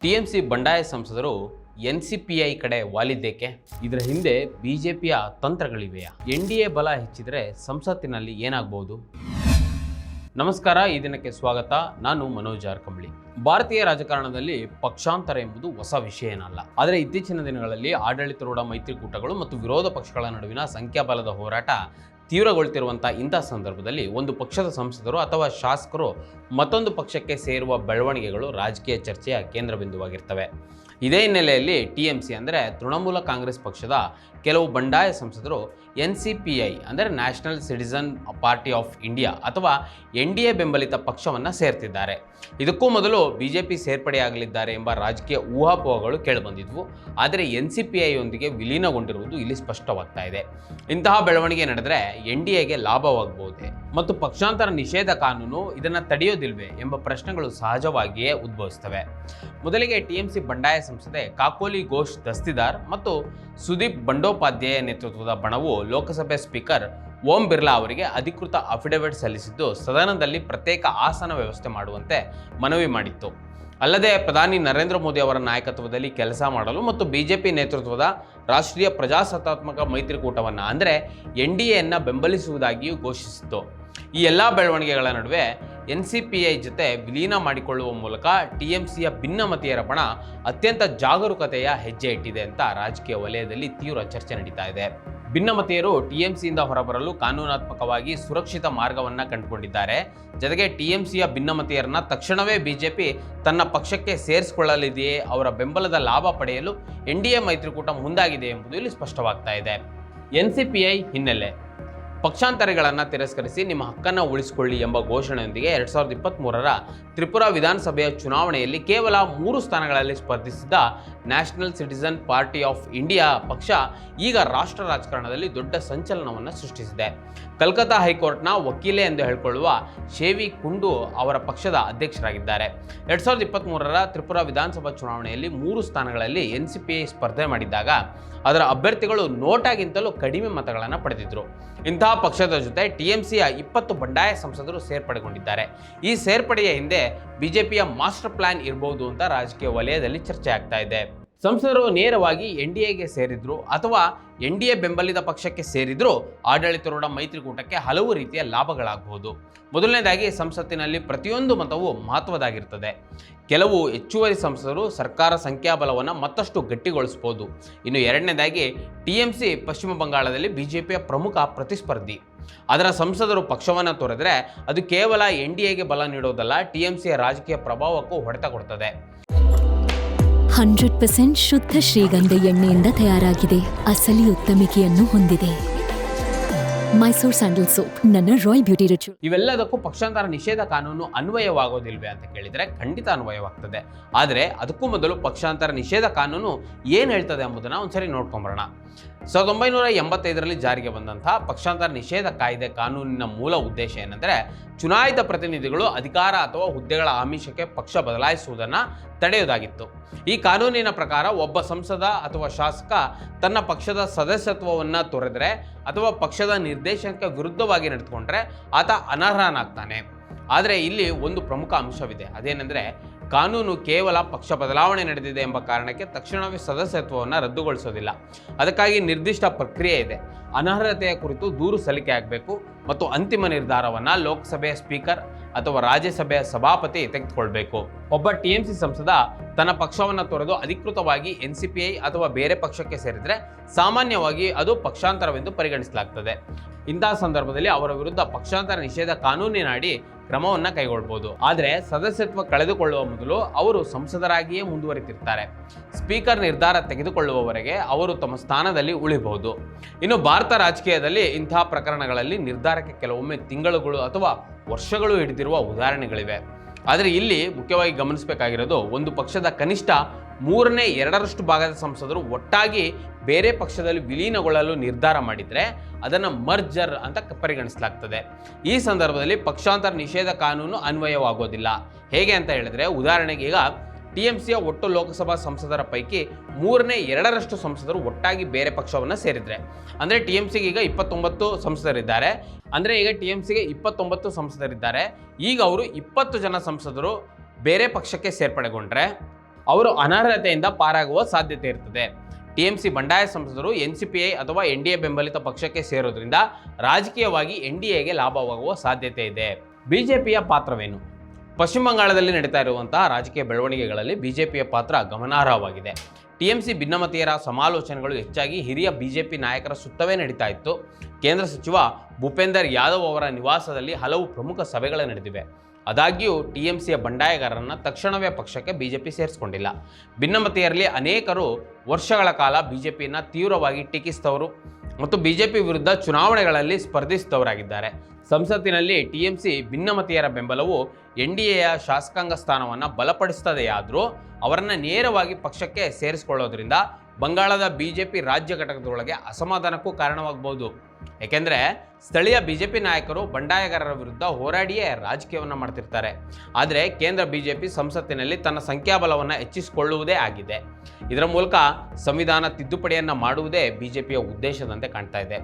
TMC ಬಂಡಾಯ ಸಂಸದರು NCPI ಕಡೆ ವಾಲಿದ್ದೇಕೆ? ಇದರ ಹಿಂದೆ ಬಿಜೆಪಿಯ ತಂತ್ರಗಳಿವೆಯಾ? ಎನ್ಡಿಎ ಬಲ ಹೆಚ್ಚಿದರೆ ಸಂಸತ್ತಿನಲ್ಲಿ ಏನಾಗಬಹುದು? ನಮಸ್ಕಾರ, ಈ ದಿನಕ್ಕೆ ಸ್ವಾಗತ. ನಾನು ಮನೋಜ್ ಜಾರಕಿಹೊಳಿ. ಭಾರತೀಯ ರಾಜಕಾರಣದಲ್ಲಿ ಪಕ್ಷಾಂತರ ಎಂಬುದು ಹೊಸ ವಿಷಯ ಏನಲ್ಲ. ಆದರೆ ಇತ್ತೀಚಿನ ದಿನಗಳಲ್ಲಿ ಆಡಳಿತಾರೂಢ ಮೈತ್ರಿಕೂಟಗಳು ಮತ್ತು ವಿರೋಧ ಪಕ್ಷಗಳ ನಡುವಿನ ಸಂಖ್ಯಾಬಲದ ಹೋರಾಟ ತೀವ್ರಗೊಳ್ತಿರುವಂಥ ಇಂಥ ಸಂದರ್ಭದಲ್ಲಿ ಒಂದು ಪಕ್ಷದ ಸಂಸದರು ಅಥವಾ ಶಾಸಕರು ಮತ್ತೊಂದು ಪಕ್ಷಕ್ಕೆ ಸೇರುವ ಬೆಳವಣಿಗೆಗಳು ರಾಜಕೀಯ ಚರ್ಚೆಯ ಕೇಂದ್ರ ಬಿಂದುವಾಗಿರ್ತವೆ. ಇದೇ ಹಿನ್ನೆಲೆಯಲ್ಲಿ ಟಿಎಂಸಿ ಅಂದರೆ ತೃಣಮೂಲ ಕಾಂಗ್ರೆಸ್ ಪಕ್ಷದ ಕೆಲವು ಬಂಡಾಯ ಸಂಸದರು ಎನ್ಸಿಪಿಐ ಅಂದರೆ national citizen party of India ಅಥವಾ ಎನ್ಡಿಎ ಬೆಂಬಲಿತ ಪಕ್ಷವನ್ನು ಸೇರ್ತಿದ್ದಾರೆ. ಇದಕ್ಕೂ ಮೊದಲು ಬಿಜೆಪಿ ಸೇರ್ಪಡೆಯಾಗಲಿದ್ದಾರೆ ಎಂಬ ರಾಜಕೀಯ ಊಹಾಪೋಹಗಳು ಕೇಳಿಬಂದಿದ್ವು. ಆದರೆ ಎನ್ಸಿಪಿಐಯೊಂದಿಗೆ ವಿಲೀನಗೊಂಡಿರುವುದು ಇಲ್ಲಿ ಸ್ಪಷ್ಟವಾಗ್ತಾ ಇದೆ. ಇಂತಹ ಬೆಳವಣಿಗೆ ನಡೆದರೆ ಎನ್ಡಿಎಗೆ ಲಾಭವಾಗಬಹುದೇ ಮತ್ತು ಪಕ್ಷಾಂತರ ನಿಷೇಧ ಕಾನೂನು ಇದನ್ನು ತಡೆಯೋದಿಲ್ವೇ ಎಂಬ ಪ್ರಶ್ನೆಗಳು ಸಹಜವಾಗಿಯೇ ಉದ್ಭವಿಸ್ತವೆ. ಮೊದಲಿಗೆ ಟಿಎಂಸಿ ಬಂಡಾಯ ಸಂಸದೆ ಕಾಕೋಲಿ ಘೋಷ್ ದಸ್ತಿದಾರ್ ಮತ್ತು ಸುದೀಪ್ ಬಂಡೋಪಾಧ್ಯಾಯ ನೇತೃತ್ವದ ಬಣವು ಲೋಕಸಭೆ ಸ್ಪೀಕರ್ ಓಂ ಬಿರ್ಲಾ ಅವರಿಗೆ ಅಧಿಕೃತ ಅಫಿಡವಿಟ್ ಸಲ್ಲಿಸಿದ್ದು ಸದನದಲ್ಲಿ ಪ್ರತ್ಯೇಕ ಆಸನ ವ್ಯವಸ್ಥೆ ಮಾಡುವಂತೆ ಮನವಿ ಮಾಡಿತ್ತು. ಅಲ್ಲದೆ ಪ್ರಧಾನಿ ನರೇಂದ್ರ ಮೋದಿ ಅವರ ನಾಯಕತ್ವದಲ್ಲಿ ಕೆಲಸ ಮಾಡಲು ಮತ್ತು ಬಿಜೆಪಿ ನೇತೃತ್ವದ ರಾಷ್ಟ್ರೀಯ ಪ್ರಜಾಸತ್ತಾತ್ಮಕ ಮೈತ್ರಿಕೂಟವನ್ನು ಅಂದರೆ ಎನ್ಡಿಎಯನ್ನು ಬೆಂಬಲಿಸುವುದಾಗಿಯೂ ಘೋಷಿಸಿತ್ತು. ಈ ಎಲ್ಲ ಬೆಳವಣಿಗೆಗಳ ನಡುವೆ ಎನ್ಸಿಪಿಐ ಜೊತೆ ವಿಲೀನ ಮಾಡಿಕೊಳ್ಳುವ ಮೂಲಕ ಟಿಎಂಸಿಯ ಭಿನ್ನಮತೀಯರ ಬಣ ಅತ್ಯಂತ ಜಾಗರೂಕತೆಯ ಹೆಜ್ಜೆ ಇಟ್ಟಿದೆ ಅಂತ ರಾಜಕೀಯ ವಲಯದಲ್ಲಿ ತೀವ್ರ ಚರ್ಚೆ ನಡೀತಾ ಇದೆ. ಭಿನ್ನಮತೀಯರು ಟಿಎಂಸಿಯಿಂದ ಹೊರಬರಲು ಕಾನೂನಾತ್ಮಕವಾಗಿ ಸುರಕ್ಷಿತ ಮಾರ್ಗವನ್ನು ಕಂಡುಕೊಂಡಿದ್ದಾರೆ. ಜೊತೆಗೆ ಟಿಎಂಸಿಯ ಭಿನ್ನಮತೀಯರನ್ನ ತಕ್ಷಣವೇ ಬಿಜೆಪಿ ತನ್ನ ಪಕ್ಷಕ್ಕೆ ಸೇರಿಸಿಕೊಳ್ಳಲಿದೆಯೇ, ಅವರ ಬೆಂಬಲದ ಲಾಭ ಪಡೆಯಲು ಎನ್ಡಿಎ ಮೈತ್ರಿಕೂಟ ಮುಂದಾಗಿದೆ ಎಂಬುದು ಇಲ್ಲಿ ಸ್ಪಷ್ಟವಾಗ್ತಾ ಇದೆ. ಎನ್ಸಿಪಿಐ ಹಿನ್ನೆಲೆ: ಪಕ್ಷಾಂತರಗಳನ್ನು ತಿರಸ್ಕರಿಸಿ ನಿಮ್ಮ ಹಕ್ಕನ್ನು ಉಳಿಸಿಕೊಳ್ಳಿ ಎಂಬ ಘೋಷಣೆಯೊಂದಿಗೆ 2023ರ ತ್ರಿಪುರಾ ವಿಧಾನಸಭೆಯ ಚುನಾವಣೆಯಲ್ಲಿ ಕೇವಲ 3 ಸ್ಥಾನಗಳಲ್ಲಿ ಸ್ಪರ್ಧಿಸಿದ್ದ national citizen party of India ಪಕ್ಷ ಈಗ ರಾಷ್ಟ್ರ ರಾಜಕಾರಣದಲ್ಲಿ ದೊಡ್ಡ ಸಂಚಲನವನ್ನು ಸೃಷ್ಟಿಸಿದೆ. ಕಲ್ಕತ್ತಾ ಹೈಕೋರ್ಟ್ನ ವಕೀಲೆ ಎಂದು ಹೇಳಿಕೊಳ್ಳುವ ಶೇವಿ ಕುಂಡು ಅವರ ಪಕ್ಷದ ಅಧ್ಯಕ್ಷರಾಗಿದ್ದಾರೆ. 2023ರ ತ್ರಿಪುರಾ ವಿಧಾನಸಭಾ ಚುನಾವಣೆಯಲ್ಲಿ 3 ಸ್ಥಾನಗಳಲ್ಲಿ ಎನ್ಸಿಪಿಐ ಸ್ಪರ್ಧೆ ಮಾಡಿದ್ದಾಗ ಅದರ ಅಭ್ಯರ್ಥಿಗಳು ನೋಟಾಗಿಂತಲೂ ಕಡಿಮೆ ಮತಗಳನ್ನು ಪಡೆದಿದ್ದರು. ಇಂತಹ ಪಕ್ಷದ ಜೊತೆ ಟಿಎಂಸಿಯ 20 ಬಂಡಾಯ ಸಂಸದರು ಸೇರ್ಪಡೆಗೊಂಡಿದ್ದಾರೆ. ಈ ಸೇರ್ಪಡೆಯ ಹಿಂದೆ ಬಿಜೆಪಿಯ ಮಾಸ್ಟರ್ ಪ್ಲಾನ್ ಇರಬಹುದು ಅಂತ ರಾಜಕೀಯ ವಲಯದಲ್ಲಿ ಚರ್ಚೆ ಆಗ್ತಾ ಇದೆ. ಸಂಸದರು ನೇರವಾಗಿ ಎನ್ಡಿಎಗೆ ಸೇರಿದ್ರು ಅಥವಾ ಎನ್ಡಿಎ ಬೆಂಬಲಿತ ಪಕ್ಷಕ್ಕೆ ಸೇರಿದ್ರು ಆಡಳಿತಾರೂಢ ಮೈತ್ರಿಕೂಟಕ್ಕೆ ಹಲವು ರೀತಿಯ ಲಾಭಗಳಾಗಬಹುದು. ಮೊದಲನೇದಾಗಿ, ಸಂಸತ್ತಿನಲ್ಲಿ ಪ್ರತಿಯೊಂದು ಮತವು ಮಹತ್ವದಾಗಿರ್ತದೆ. ಕೆಲವು ಹೆಚ್ಚುವರಿ ಸಂಸದರು ಸರ್ಕಾರ ಸಂಖ್ಯಾಬಲವನ್ನು ಮತ್ತಷ್ಟು ಗಟ್ಟಿಗೊಳಿಸಬಹುದು. ಇನ್ನು ಎರಡನೇದಾಗಿ, ಟಿಎಂಸಿ ಪಶ್ಚಿಮ ಬಂಗಾಳದಲ್ಲಿ ಬಿಜೆಪಿಯ ಪ್ರಮುಖ ಪ್ರತಿಸ್ಪರ್ಧಿ. ಅದರ ಸಂಸದರು ಪಕ್ಷವನ್ನು ತೊರೆದರೆ ಅದು ಕೇವಲ ಎನ್ಡಿಎಗೆ ಬಲ ನೀಡೋದಲ್ಲ, ಟಿಎಂಸಿಯ ರಾಜಕೀಯ ಪ್ರಭಾವಕ್ಕೂ ಹೊಡೆತ ಕೊಡ್ತದೆ. 100% ಶುದ್ಧ ಶ್ರೀಗಂಧ ಎಣ್ಣೆಯಿಂದ ತಯಾರಾಗಿದೆ. ಅಸಲಿ ಉತ್ತಮಿಕೆಯನ್ನು ಹೊಂದಿದೆ. ಮೈಸೂರ್ ಸ್ಯಾಂಡಲ್ ಸೋಪ್, ನನ್ನ ರಾಯಲ್ ಬ್ಯೂಟಿ ರಿಚುವಲ್. ಇವೆಲ್ಲದಕ್ಕೂ ಪಕ್ಷಾಂತರ ನಿಷೇಧ ಕಾನೂನು ಅನ್ವಯವಾಗೋದಿಲ್ವೇ ಅಂತ ಕೇಳಿದರೆ ಖಂಡಿತ ಅನ್ವಯವಾಗ್ತದೆ. ಆದರೆ ಅದಕ್ಕೂ ಮೊದಲು ಪಕ್ಷಾಂತರ ನಿಷೇಧ ಕಾನೂನು ಏನು ಹೇಳ್ತದೆ ಎಂಬುದನ್ನು ಒಂದ್ಸರಿ ನೋಡ್ಕೊಂಬರೋಣ. 1985ರಲ್ಲಿ ಜಾರಿಗೆ ಬಂದಂಥ ಪಕ್ಷಾಂತರ ನಿಷೇಧ ಕಾಯ್ದೆ ಕಾನೂನಿನ ಮೂಲ ಉದ್ದೇಶ ಏನಂದರೆ, ಚುನಾಯಿತ ಪ್ರತಿನಿಧಿಗಳು ಅಧಿಕಾರ ಅಥವಾ ಹುದ್ದೆಗಳ ಆಮಿಷಕ್ಕೆ ಪಕ್ಷ ಬದಲಾಯಿಸುವುದನ್ನು ತಡೆಯುವುದಾಗಿತ್ತು. ಈ ಕಾನೂನಿನ ಪ್ರಕಾರ ಒಬ್ಬ ಸಂಸದ ಅಥವಾ ಶಾಸಕ ತನ್ನ ಪಕ್ಷದ ಸದಸ್ಯತ್ವವನ್ನು ತೊರೆದರೆ ಅಥವಾ ಪಕ್ಷದ ನಿರ್ದೇಶನಕ್ಕೆ ವಿರುದ್ಧವಾಗಿ ನಡೆದುಕೊಂಡ್ರೆ ಆತ ಅನರ್ಹನಾಗ್ತಾನೆ. ಆದರೆ ಇಲ್ಲಿ ಒಂದು ಪ್ರಮುಖ ಅಂಶವಿದೆ. ಅದೇನೆಂದರೆ, ಕಾನೂನು ಕೇವಲ ಪಕ್ಷ ಬದಲಾವಣೆ ನಡೆದಿದೆ ಎಂಬ ಕಾರಣಕ್ಕೆ ತಕ್ಷಣವೇ ಸದಸ್ಯತ್ವವನ್ನು ರದ್ದುಗೊಳಿಸೋದಿಲ್ಲ. ಅದಕ್ಕಾಗಿ ನಿರ್ದಿಷ್ಟ ಪ್ರಕ್ರಿಯೆ ಇದೆ. ಅನರ್ಹತೆಯ ಕುರಿತು ದೂರು ಸಲ್ಲಿಕೆ ಆಗಬೇಕು ಮತ್ತು ಅಂತಿಮ ನಿರ್ಧಾರವನ್ನು ಲೋಕಸಭೆಯ ಸ್ಪೀಕರ್ ಅಥವಾ ರಾಜ್ಯಸಭೆಯ ಸಭಾಪತಿ ತೆಗೆದುಕೊಳ್ಬೇಕು. ಒಬ್ಬ ಟಿಎಂಸಿ ಸಂಸದ ತನ್ನ ಪಕ್ಷವನ್ನು ತೊರೆದು ಅಧಿಕೃತವಾಗಿ ಎನ್ಸಿಪಿಐ ಅಥವಾ ಬೇರೆ ಪಕ್ಷಕ್ಕೆ ಸೇರಿದರೆ ಸಾಮಾನ್ಯವಾಗಿ ಅದು ಪಕ್ಷಾಂತರವೆಂದು ಪರಿಗಣಿಸಲಾಗ್ತದೆ. ಇಂತಹ ಸಂದರ್ಭದಲ್ಲಿ ಅವರ ವಿರುದ್ಧ ಪಕ್ಷಾಂತರ ನಿಷೇಧ ಕಾನೂನಿನಡಿ ಕ್ರಮವನ್ನು ಕೈಗೊಳ್ಳಬಹುದು. ಆದರೆ ಸದಸ್ಯತ್ವ ಕಳೆದುಕೊಳ್ಳುವ ಮೊದಲು ಅವರು ಸಂಸದರಾಗಿಯೇ ಮುಂದುವರಿತಿರ್ತಾರೆ. ಸ್ಪೀಕರ್ ನಿರ್ಧಾರ ತೆಗೆದುಕೊಳ್ಳುವವರೆಗೆ ಅವರು ತಮ್ಮ ಸ್ಥಾನದಲ್ಲಿ ಉಳಿಬಹುದು. ಇನ್ನು ಭಾರತ ರಾಜಕೀಯದಲ್ಲಿ ಇಂತಹ ಪ್ರಕರಣಗಳಲ್ಲಿ ನಿರ್ಧಾರಕ್ಕೆ ಕೆಲವೊಮ್ಮೆ ತಿಂಗಳುಗಳು ಅಥವಾ ವರ್ಷಗಳು ಹಿಡಿದಿರುವ ಉದಾಹರಣೆಗಳಿವೆ. ಆದರೆ ಇಲ್ಲಿ ಮುಖ್ಯವಾಗಿ ಗಮನಿಸಬೇಕಾಗಿರೋದು, ಒಂದು ಪಕ್ಷದ ಕನಿಷ್ಠ 3/2 ಭಾಗದ ಸಂಸದರು ಒಟ್ಟಾಗಿ ಬೇರೆ ಪಕ್ಷದಲ್ಲಿ ವಿಲೀನಗೊಳ್ಳಲು ನಿರ್ಧಾರ ಮಾಡಿದರೆ ಅದನ್ನು ಮರ್ಜರ್ ಅಂತ ಪರಿಗಣಿಸಲಾಗ್ತದೆ. ಈ ಸಂದರ್ಭದಲ್ಲಿ ಪಕ್ಷಾಂತರ ನಿಷೇಧ ಕಾನೂನು ಅನ್ವಯವಾಗೋದಿಲ್ಲ. ಹೇಗೆ ಅಂತ ಹೇಳಿದ್ರೆ, ಉದಾಹರಣೆಗೆ ಈಗ ಟಿಎಂಸಿಯ ಒಟ್ಟು ಲೋಕಸಭಾ ಸಂಸದರ ಪೈಕಿ 3/2 ಸಂಸದರು ಒಟ್ಟಾಗಿ ಬೇರೆ ಪಕ್ಷವನ್ನು ಸೇರಿದರೆ, ಅಂದರೆ ಟಿಎಂಸಿಗೆ ಈಗ 29 ಸಂಸದರಿದ್ದಾರೆ. ಅಂದರೆ ಈಗ ಟಿಎಂಸಿಗೆ 29 ಸಂಸದರಿದ್ದಾರೆ. ಈಗ ಅವರು 20 ಜನ ಸಂಸದರು ಬೇರೆ ಪಕ್ಷಕ್ಕೆ ಸೇರ್ಪಡೆಗೊಂಡ್ರೆ ಅವರು ಅನರ್ಹತೆಯಿಂದ ಪಾರಾಗುವ ಸಾಧ್ಯತೆ ಇರ್ತದೆ. ಟಿಎಂಸಿ ಬಂಡಾಯ ಸಂಸದರು ಎನ್ಸಿಪಿಐ ಅಥವಾ ಎನ್ಡಿಎ ಬೆಂಬಲಿತ ಪಕ್ಷಕ್ಕೆ ಸೇರೋದ್ರಿಂದ ರಾಜಕೀಯವಾಗಿ ಎನ್ಡಿಎಗೆ ಲಾಭವಾಗುವ ಸಾಧ್ಯತೆ ಇದೆ. ಬಿಜೆಪಿಯ ಪಾತ್ರವೇನು? ಪಶ್ಚಿಮ ಬಂಗಾಳದಲ್ಲಿ ನಡೀತಾ ಇರುವಂತಹ ರಾಜಕೀಯ ಬೆಳವಣಿಗೆಗಳಲ್ಲಿ ಬಿಜೆಪಿಯ ಪಾತ್ರ ಗಮನಾರ್ಹವಾಗಿದೆ. ಟಿಎಂಸಿ ಭಿನ್ನಮತೀಯರ ಸಮಾಲೋಚನೆಗಳು ಹೆಚ್ಚಾಗಿ ಹಿರಿಯ ಬಿಜೆಪಿ ನಾಯಕರ ಸುತ್ತವೇ ನಡೀತಾ ಇತ್ತು. ಕೇಂದ್ರ ಸಚಿವ ಭೂಪೇಂದರ್ ಯಾದವ್ ಅವರ ನಿವಾಸದಲ್ಲಿ ಹಲವು ಪ್ರಮುಖ ಸಭೆಗಳು ನಡೆದಿವೆ. ಆದಾಗ್ಯೂ ಟಿಎಂಸಿಯ ಬಂಡಾಯಗಾರರನ್ನು ತಕ್ಷಣವೇ ಪಕ್ಷಕ್ಕೆ ಬಿಜೆಪಿ ಸೇರಿಸಿಕೊಂಡಿಲ್ಲ. ಭಿನ್ನಮತೀಯರಲ್ಲಿ ಅನೇಕರು ವರ್ಷಗಳ ಕಾಲ ಬಿಜೆಪಿಯನ್ನು ತೀವ್ರವಾಗಿ ಟೀಕಿಸಿದವರು ಮತ್ತು ಬಿಜೆಪಿ ವಿರುದ್ಧ ಚುನಾವಣೆಗಳಲ್ಲಿ ಸ್ಪರ್ಧಿಸಿದವರಾಗಿದ್ದಾರೆ. ಸಂಸತ್ತಿನಲ್ಲಿ ಟಿಎಂಸಿ ಭಿನ್ನಮತೀಯರ ಬೆಂಬಲವು ಎನ್ಡಿಎಯ ಶಾಸಕಾಂಗ ಸ್ಥಾನವನ್ನು ಬಲಪಡಿಸುತ್ತದೆಯಾದರೂ ಅವರನ್ನು ನೇರವಾಗಿ ಪಕ್ಷಕ್ಕೆ ಸೇರಿಸಿಕೊಳ್ಳೋದ್ರಿಂದ ಬಂಗಾಳದ ಬಿಜೆಪಿ ರಾಜ್ಯ ಘಟಕದೊಳಗೆ ಅಸಮಾಧಾನಕ್ಕೂ ಕಾರಣವಾಗಬಹುದು. ಏಕೆಂದರೆ ಸ್ಥಳೀಯ ಬಿಜೆಪಿ ನಾಯಕರು ಬಂಡಾಯಗಾರರ ವಿರುದ್ಧ ಹೋರಾಡಿಯೇ ರಾಜಕೀಯವನ್ನು ಮಾಡ್ತಿರ್ತಾರೆ. ಆದರೆ ಕೇಂದ್ರ ಬಿಜೆಪಿ ಸಂಸತ್ತಿನಲ್ಲಿ ತನ್ನ ಸಂಖ್ಯಾಬಲವನ್ನು ಹೆಚ್ಚಿಸಿಕೊಳ್ಳುವುದೇ ಆಗಿದೆ. ಇದರ ಮೂಲಕ ಸಂವಿಧಾನ ತಿದ್ದುಪಡಿಯನ್ನು ಮಾಡುವುದೇ ಬಿಜೆಪಿಯ ಉದ್ದೇಶದಂತೆ ಕಾಣ್ತಾ ಇದೆ.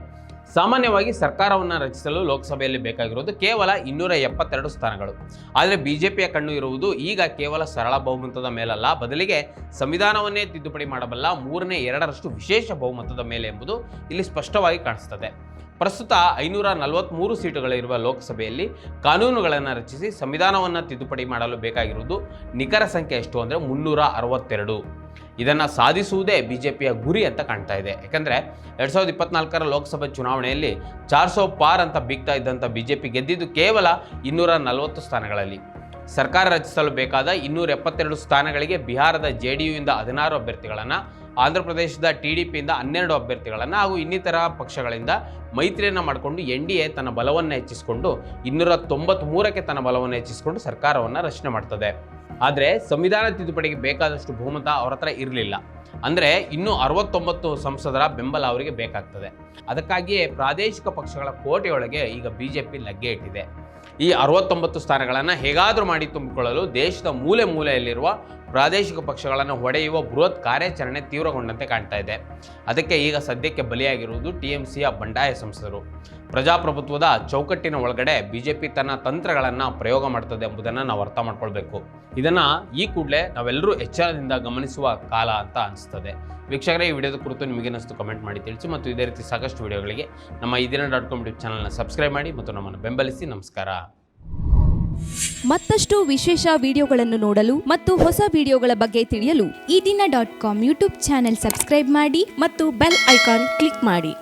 ಸಾಮಾನ್ಯವಾಗಿ ಸರ್ಕಾರವನ್ನು ರಚಿಸಲು ಲೋಕಸಭೆಯಲ್ಲಿ ಬೇಕಾಗಿರುವುದು ಕೇವಲ 272 ಸ್ಥಾನಗಳು. ಆದರೆ ಬಿಜೆಪಿಯ ಕಣ್ಣು ಇರುವುದು ಈಗ ಕೇವಲ ಸರಳ ಬಹುಮತದ ಮೇಲಲ್ಲ, ಬದಲಿಗೆ ಸಂವಿಧಾನವನ್ನೇ ತಿದ್ದುಪಡಿ ಮಾಡಬಲ್ಲ 3/2 ವಿಶೇಷ ಬಹುಮತದ ಮೇಲೆ ಎಂಬುದು ಇಲ್ಲಿ ಸ್ಪಷ್ಟವಾಗಿ ಕಾಣಿಸ್ತದೆ. ಪ್ರಸ್ತುತ 543 ಸೀಟುಗಳಿರುವ ಲೋಕಸಭೆಯಲ್ಲಿ ಕಾನೂನುಗಳನ್ನು ರಚಿಸಿ ಸಂವಿಧಾನವನ್ನು ತಿದ್ದುಪಡಿ ಮಾಡಲು ಬೇಕಾಗಿರುವುದು ನಿಖರ ಸಂಖ್ಯೆ ಎಷ್ಟು ಅಂದರೆ 362. ಇದನ್ನು ಸಾಧಿಸುವುದೇ ಬಿಜೆಪಿಯ ಗುರಿ ಅಂತ ಕಾಣ್ತಾ ಇದೆ. ಯಾಕಂದರೆ 2024 ಲೋಕಸಭೆ ಚುನಾವಣೆಯಲ್ಲಿ 400 ಪಾರ್ ಅಂತ ಬೀಗ್ತಾ ಇದ್ದಂಥ ಬಿಜೆಪಿ ಗೆದ್ದಿದ್ದು ಕೇವಲ 240 ಸ್ಥಾನಗಳಲ್ಲಿ. ಸರ್ಕಾರ ರಚಿಸಲು ಬೇಕಾದ 272 ಸ್ಥಾನಗಳಿಗೆ ಬಿಹಾರದ JDUಯಿಂದ 16 ಅಭ್ಯರ್ಥಿಗಳನ್ನು, ಆಂಧ್ರ ಪ್ರದೇಶದ TDPಯಿಂದ 12 ಅಭ್ಯರ್ಥಿಗಳನ್ನು ಹಾಗೂ ಇನ್ನಿತರ ಪಕ್ಷಗಳಿಂದ ಮೈತ್ರಿಯನ್ನು ಮಾಡಿಕೊಂಡು ಎನ್ಡಿಎ ತನ್ನ ಬಲವನ್ನು ಹೆಚ್ಚಿಸಿಕೊಂಡು 293ಕ್ಕೆ ತನ್ನ ಬಲವನ್ನು ಹೆಚ್ಚಿಸಿಕೊಂಡು ಸರ್ಕಾರವನ್ನು ರಚನೆ ಮಾಡ್ತದೆ. ಆದರೆ ಸಂವಿಧಾನ ತಿದ್ದುಪಡಿಗೆ ಬೇಕಾದಷ್ಟು ಬಹುಮತ ಅವರ ಹತ್ರ ಇರಲಿಲ್ಲ. ಅಂದರೆ ಇನ್ನೂ 69 ಸಂಸದರ ಬೆಂಬಲ ಅವರಿಗೆ ಬೇಕಾಗ್ತದೆ. ಅದಕ್ಕಾಗಿಯೇ ಪ್ರಾದೇಶಿಕ ಪಕ್ಷಗಳ ಕೋಟೆಯೊಳಗೆ ಈಗ ಬಿಜೆಪಿ ಲಗ್ಗೆ ಇಟ್ಟಿದೆ. ಈ 69 ಸ್ಥಾನಗಳನ್ನು ಹೇಗಾದರೂ ಮಾಡಿ ತುಂಬಿಕೊಳ್ಳಲು ದೇಶದ ಮೂಲೆ ಮೂಲೆಯಲ್ಲಿರುವ ಪ್ರಾದೇಶಿಕ ಪಕ್ಷಗಳನ್ನು ಹೊಡೆಯುವ ಬೃಹತ್ ಕಾರ್ಯಾಚರಣೆ ತೀವ್ರಗೊಂಡಂತೆ ಕಾಣ್ತಾ ಇದೆ. ಅದಕ್ಕೆ ಈಗ ಸದ್ಯಕ್ಕೆ ಬಲಿಯಾಗಿರುವುದು ಟಿಎಂಸಿಯ ಬಂಡಾಯ ಸಂಸದರು. ಪ್ರಜಾಪ್ರಭುತ್ವದ ಚೌಕಟ್ಟಿನ ಒಳಗಡೆ ಬಿಜೆಪಿ ತನ್ನ ತಂತ್ರಗಳನ್ನು ಪ್ರಯೋಗ ಮಾಡ್ತದೆ ಎಂಬುದನ್ನು ನಾವು ಅರ್ಥ ಮಾಡ್ಕೊಳ್ಬೇಕು. ಇದನ್ನು ಈ ಕೂಡಲೇ ನಾವೆಲ್ಲರೂ ಎಚ್ಚರದಿಂದ ಗಮನಿಸುವ ಕಾಲ ಅಂತ ಅನಿಸ್ತದೆ. ವೀಕ್ಷಕರೇ, ಈ ವಿಡಿಯೋದ ಕುರಿತು ನಿಮಗೇನಿಸ್ತು ಕಮೆಂಟ್ ಮಾಡಿ ತಿಳಿಸಿ ಮತ್ತು ಇದೇ ರೀತಿ ಸಾಕಷ್ಟು ವಿಡಿಯೋಗಳಿಗೆ ನಮ್ಮ iDina.com ಯೂಟ್ಯೂಬ್ ಚಾನಲ್ನ ಸಬ್ಸ್ಕ್ರೈಬ್ ಮಾಡಿ ಮತ್ತು ನಮ್ಮನ್ನು ಬೆಂಬಲಿಸಿ. ನಮಸ್ಕಾರ. ಮತ್ತಷ್ಟು ವಿಶೇಷ ವಿಡಿಯೋಗಳನ್ನು ನೋಡಲು ಮತ್ತು ಹೊಸ ವಿಡಿಯೋಗಳ ಬಗ್ಗೆ ತಿಳಿಯಲು iDina.com ಯೂಟ್ಯೂಬ್ ಚಾನೆಲ್ ಸಬ್ಸ್ಕ್ರೈಬ್ ಮಾಡಿ ಮತ್ತು ಬೆಲ್ ಐಕಾನ್ ಕ್ಲಿಕ್ ಮಾಡಿ.